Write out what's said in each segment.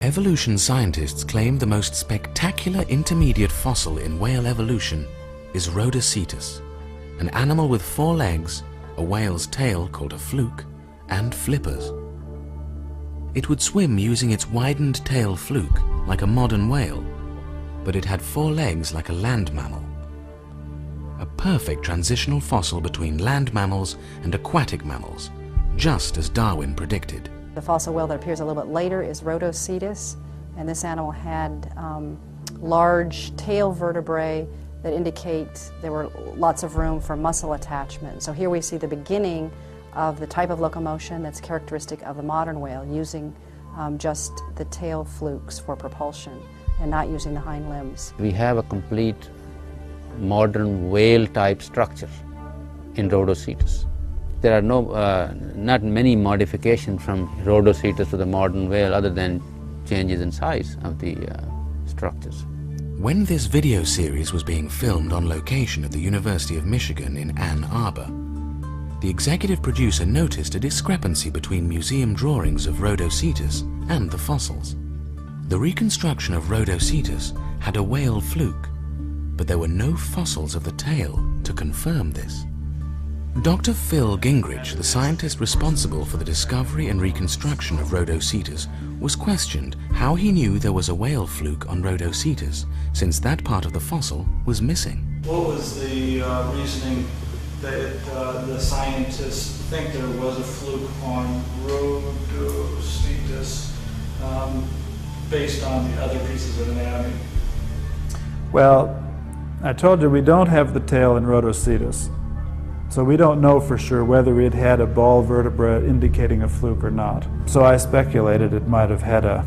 Evolution scientists claim the most spectacular intermediate fossil in whale evolution is Rhodocetus, an animal with 4 legs, a whale's tail called a fluke, and flippers. It would swim using its widened tail fluke like a modern whale, but it had 4 legs like a land mammal. A perfect transitional fossil between land mammals and aquatic mammals, just as Darwin predicted. The fossil whale that appears a little bit later is Rhodocetus, and this animal had large tail vertebrae that indicate there were lots of room for muscle attachment. So here we see the beginning of the type of locomotion that's characteristic of the modern whale, using just the tail flukes for propulsion and not using the hind limbs. We have a complete modern whale-type structure in Rhodocetus. There are not many modifications from Rhodocetus to the modern whale other than changes in size of the structures. When this video series was being filmed on location at the University of Michigan in Ann Arbor, the executive producer noticed a discrepancy between museum drawings of Rhodocetus and the fossils. The reconstruction of Rhodocetus had a whale fluke, but there were no fossils of the tail to confirm this. Dr. Phil Gingrich, the scientist responsible for the discovery and reconstruction of Rhodocetus, was questioned how he knew there was a whale fluke on Rhodocetus, since that part of the fossil was missing. What was the reasoning that the scientists think there was a fluke on Rhodocetus based on the other pieces of anatomy? Well, I told you we don't have the tail in Rhodocetus, so we don't know for sure whether it had a ball vertebra indicating a fluke or not. So I speculated it might have had a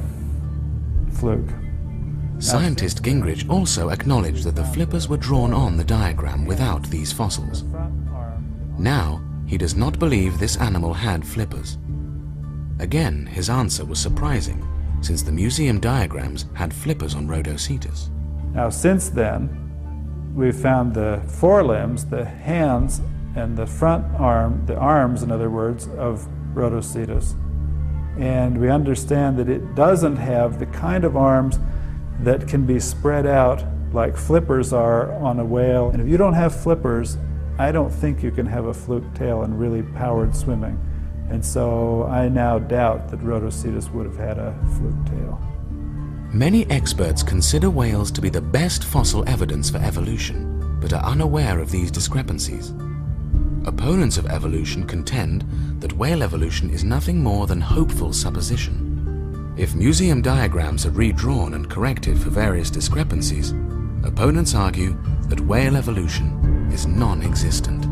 fluke. Scientist Gingrich also acknowledged that the flippers were drawn on the diagram without these fossils. Now, he does not believe this animal had flippers. Again, his answer was surprising, since the museum diagrams had flippers on Rhodocetus. Now, since then, we've found the forelimbs, the hands, and the front arm, the arms, in other words, of Rhodocetus. And we understand that it doesn't have the kind of arms that can be spread out like flippers are on a whale. And if you don't have flippers, I don't think you can have a fluke tail and really powered swimming. And so I now doubt that Rhodocetus would have had a fluke tail. Many experts consider whales to be the best fossil evidence for evolution, but are unaware of these discrepancies. Opponents of evolution contend that whale evolution is nothing more than hopeful supposition. If museum diagrams are redrawn and corrected for various discrepancies, opponents argue that whale evolution is non-existent.